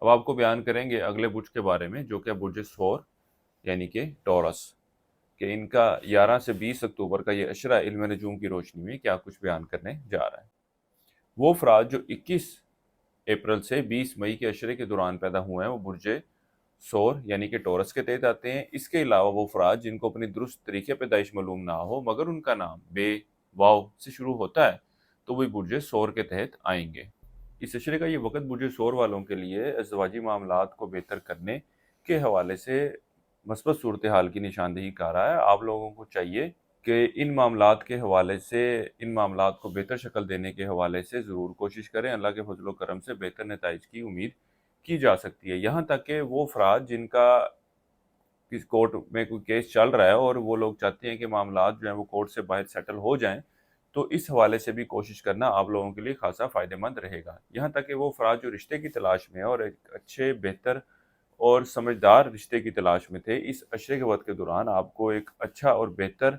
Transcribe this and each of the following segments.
اب آپ کو بیان کریں گے اگلے برج کے بارے میں، جو کہ برج ثور یعنی کہ ٹورس، کہ ان کا 11 سے 20 اکتوبر کا یہ اشرہ علم نجوم کی روشنی میں کیا کچھ بیان کرنے جا رہا ہے۔ وہ افراد جو 21 اپریل سے 20 مئی کے اشرے کے دوران پیدا ہوئے ہیں وہ برج ثور یعنی کہ ٹورس کے تحت آتے ہیں۔ اس کے علاوہ وہ افراد جن کو اپنی درست طریقے پیدائش معلوم نہ ہو مگر ان کا نام بے واو سے شروع ہوتا ہے تو وہ برج ثور کے تحت آئیں گے۔ اس اشرے کا یہ وقت برج ثور والوں کے لیے ازدواجی معاملات کو بہتر کرنے کے حوالے سے مثبت صورتحال کی نشاندہی کر رہا ہے۔ آپ لوگوں کو چاہیے کہ ان معاملات کے حوالے سے، ان معاملات کو بہتر شکل دینے کے حوالے سے ضرور کوشش کریں۔ اللہ کے فضل و کرم سے بہتر نتائج کی امید کی جا سکتی ہے۔ یہاں تک کہ وہ افراد جن کا کس کورٹ میں کوئی کیس چل رہا ہے اور وہ لوگ چاہتے ہیں کہ معاملات جو ہیں وہ کورٹ سے باہر سیٹل ہو جائیں، تو اس حوالے سے بھی کوشش کرنا آپ لوگوں کے لیے خاصا فائدہ مند رہے گا۔ یہاں تک کہ وہ افراد جو رشتے کی تلاش میں ہیں اور ایک اچھے، بہتر اور سمجھدار رشتے کی تلاش میں تھے، اس اشرے کے وقت کے دوران آپ کو ایک اچھا اور بہتر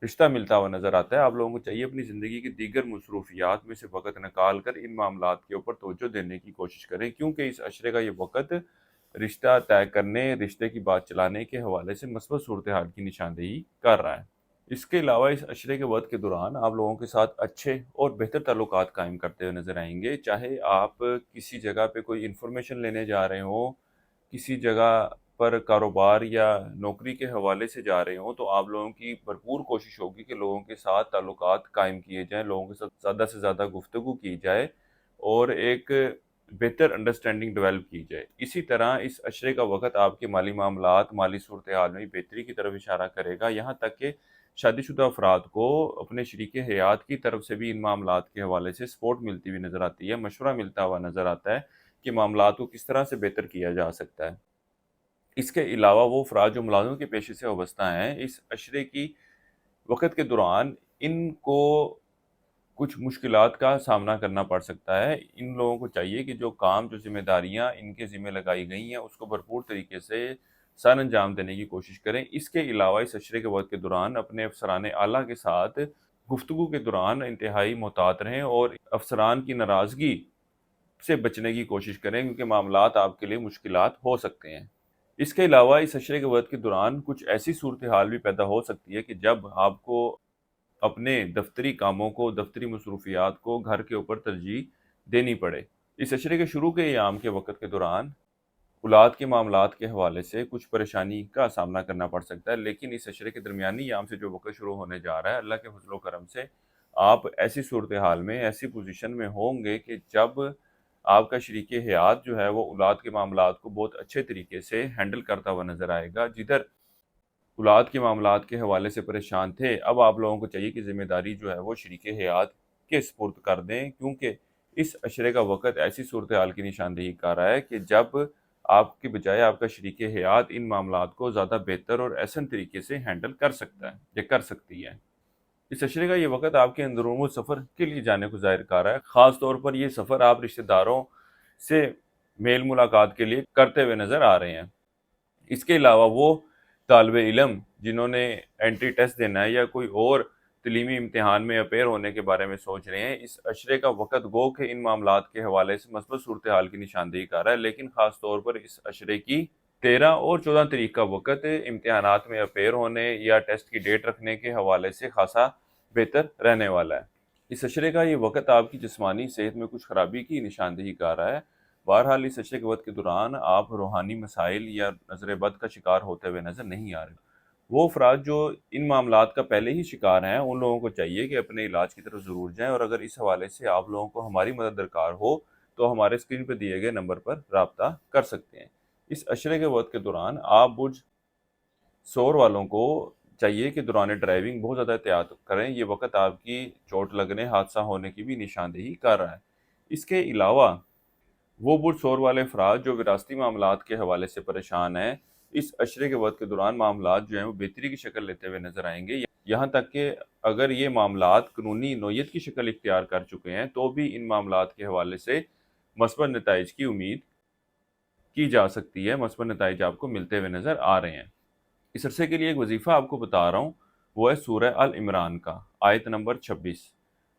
رشتہ ملتا ہوا نظر آتا ہے۔ آپ لوگوں کو چاہیے اپنی زندگی کی دیگر مصروفیات میں سے وقت نکال کر ان معاملات کے اوپر توجہ دینے کی کوشش کریں، کیونکہ اس اشرے کا یہ وقت رشتہ طے کرنے، رشتے کی بات چلانے کے حوالے سے مثبت صورتحال کی نشاندہی کر رہا ہے۔ اس کے علاوہ اس اشرے کے وقت کے دوران آپ لوگوں کے ساتھ اچھے اور بہتر تعلقات قائم کرتے ہوئے نظر آئیں گے، چاہے آپ کسی جگہ پہ کوئی انفارمیشن لینے جا رہے ہوں، کسی جگہ پر کاروبار یا نوکری کے حوالے سے جا رہے ہوں، تو آپ لوگوں کی بھرپور کوشش ہوگی کہ لوگوں کے ساتھ تعلقات قائم کیے جائیں، لوگوں کے ساتھ زیادہ سے زیادہ گفتگو کی جائے اور ایک بہتر انڈرسٹینڈنگ ڈیولپ کی جائے۔ اسی طرح اس اشرے کا وقت آپ کے مالی معاملات، مالی صورتحال میں بہتری کی طرف اشارہ کرے گا، یہاں تک کہ شادی شدہ افراد کو اپنے شریک حیات کی طرف سے بھی ان معاملات کے حوالے سے سپورٹ ملتی ہوئی نظر آتی ہے، مشورہ ملتا ہوا نظر آتا ہے کہ معاملات کو کس طرح سے بہتر کیا جا سکتا ہے۔ اس کے علاوہ وہ افراد جو ملازمت کے پیشے سے وابستہ ہیں، اس اشرے کی وقت کے دوران ان کو کچھ مشکلات کا سامنا کرنا پڑ سکتا ہے۔ ان لوگوں کو چاہیے کہ جو کام، جو ذمہ داریاں ان کے ذمہ لگائی گئی ہیں، اس کو بھرپور طریقے سے سر انجام دینے کی کوشش کریں۔ اس کے علاوہ اس اشرے کے وقت کے دوران اپنے افسران اعلیٰ کے ساتھ گفتگو کے دوران انتہائی محتاط رہیں اور افسران کی ناراضگی سے بچنے کی کوشش کریں، کیونکہ معاملات آپ کے لیے مشکلات ہو سکتے ہیں۔ اس کے علاوہ اس اشرے کے وقت کے دوران کچھ ایسی صورتحال بھی پیدا ہو سکتی ہے کہ جب آپ کو اپنے دفتری کاموں کو، دفتری مصروفیات کو گھر کے اوپر ترجیح دینی پڑے۔ اس اشرے کے شروع کے ایام کے وقت کے دوران اولاد کے معاملات کے حوالے سے کچھ پریشانی کا سامنا کرنا پڑ سکتا ہے، لیکن اس اشرے کے درمیانی ایام سے جو وقت شروع ہونے جا رہا ہے، اللہ کے فضل و کرم سے آپ ایسی صورتحال میں، ایسی پوزیشن میں ہوں گے کہ جب آپ کا شریک حیات جو ہے وہ اولاد کے معاملات کو بہت اچھے طریقے سے ہینڈل کرتا ہوا نظر آئے گا۔ جدھر اولاد کے معاملات کے حوالے سے پریشان تھے، اب آپ لوگوں کو چاہیے کہ ذمہ داری جو ہے وہ شریک حیات کے سپرد کر دیں، کیونکہ اس اشرے کا وقت ایسی صورتحال کی نشاندہی کر رہا ہے کہ جب آپ کے بجائے آپ کا شریک حیات ان معاملات کو زیادہ بہتر اور احسن طریقے سے ہینڈل کر سکتا ہے یا کر سکتی ہے۔ اس اشرے کا یہ وقت آپ کے اندرون سفر کے لیے جانے کو ظاہر کر رہا ہے، خاص طور پر یہ سفر آپ رشتہ داروں سے میل ملاقات کے لیے کرتے ہوئے نظر آ رہے ہیں۔ اس کے علاوہ وہ طالب علم جنہوں نے انٹری ٹیسٹ دینا ہے یا کوئی اور تعلیمی امتحان میں اپیئر ہونے کے بارے میں سوچ رہے ہیں، اس اشرے کا وقت گو کہ ان معاملات کے حوالے سے مثبت صورتحال کی نشاندہی کر رہا ہے، لیکن خاص طور پر اس اشرے کی 13 اور 14 تاریخ کا وقت امتحانات میں اپیئر ہونے یا ٹیسٹ کی ڈیٹ رکھنے کے حوالے سے خاصا بہتر رہنے والا ہے۔ اس اشرے کا یہ وقت آپ کی جسمانی صحت میں کچھ خرابی کی نشاندہی کر رہا ہے۔ بہرحال اس اشرے کے وقت کے دوران آپ روحانی مسائل یا نظر بد کا شکار ہوتے ہوئے نظر نہیں آ رہے۔ وہ افراد جو ان معاملات کا پہلے ہی شکار ہیں، ان لوگوں کو چاہیے کہ اپنے علاج کی طرف ضرور جائیں، اور اگر اس حوالے سے آپ لوگوں کو ہماری مدد درکار ہو تو ہمارے اسکرین پہ دیے گئے نمبر پر رابطہ کر سکتے ہیں۔ اس اشرے کے وقت کے دوران آپ برج ثور والوں کو چاہیے کہ دوران ڈرائیونگ بہت زیادہ احتیاط کریں، یہ وقت آپ کی چوٹ لگنے، حادثہ ہونے کی بھی نشاندہی کر رہا ہے۔ اس کے علاوہ وہ برج ثور والے افراد جو وراثتی معاملات کے حوالے سے پریشان ہیں، اس اشرے کے وقت کے دوران معاملات جو ہیں وہ بہتری کی شکل لیتے ہوئے نظر آئیں گے، یہاں تک کہ اگر یہ معاملات قانونی نوعیت کی شکل اختیار کر چکے ہیں تو بھی ان معاملات کے حوالے سے مثبت نتائج کی امید کی جا سکتی ہے، مثبت نتائج آپ کو ملتے ہوئے نظر آ رہے ہیں۔ اس عرصے کے لیے ایک وظیفہ آپ کو بتا رہا ہوں، وہ ہے سورہ ال عمران کا آیت نمبر 26۔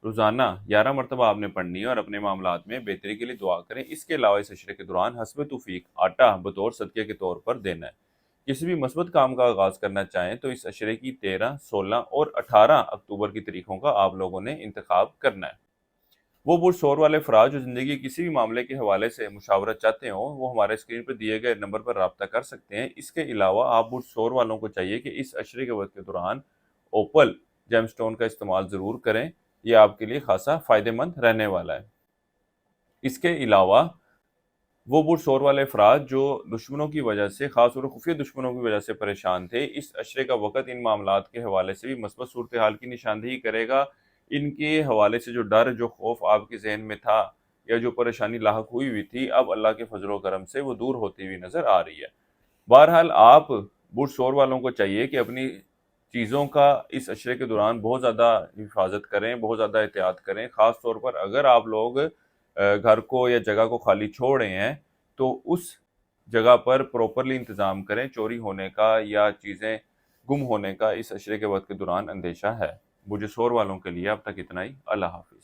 روزانہ 11 مرتبہ آپ نے پڑھنی ہے اور اپنے معاملات میں بہتری کے لیے دعا کریں۔ اس کے علاوہ اس عشرے کے دوران حسب توفیق آٹا بطور صدقے کے طور پر دینا ہے۔ کسی بھی مثبت کام کا آغاز کرنا چاہیں تو اس عشرے کی 13، 16 اور 18 اکتوبر کی تاریخوں کا آپ لوگوں نے انتخاب کرنا ہے۔ وہ برج شور والے افراد جو زندگی کے کسی بھی معاملے کے حوالے سے مشاورت چاہتے ہوں وہ ہمارے اسکرین پر دیے گئے نمبر پر رابطہ کر سکتے ہیں۔ اس کے علاوہ آپ برج شور والوں کو چاہیے کہ اس عشرے کے وقت کے دوران اوپل جیم سٹون کا استعمال ضرور کریں، یہ آپ کے لیے خاصا فائدہ مند رہنے والا ہے۔ اس کے علاوہ وہ برج شور والے افراد جو دشمنوں کی وجہ سے، خاص طور پر خفیہ دشمنوں کی وجہ سے پریشان تھے، اس عشرے کا وقت ان معاملات کے حوالے سے بھی مثبت صورتحال کی نشاندہی کرے گا۔ ان کے حوالے سے جو ڈر، جو خوف آپ کے ذہن میں تھا یا جو پریشانی لاحق ہوئی تھی، اب اللہ کے فضل و کرم سے وہ دور ہوتی ہوئی نظر آ رہی ہے۔ بہرحال آپ برج شور والوں کو چاہیے کہ اپنی چیزوں کا اس عشرے کے دوران بہت زیادہ حفاظت کریں، بہت زیادہ احتیاط کریں۔ خاص طور پر اگر آپ لوگ گھر کو یا جگہ کو خالی چھوڑ رہے ہیں تو اس جگہ پر پروپرلی انتظام کریں۔ چوری ہونے کا یا چیزیں گم ہونے کا اس عشرے کے وقت کے دوران اندیشہ ہے۔ برج شور والوں کے لیے اب تک اتنا ہی۔ اللہ حافظ۔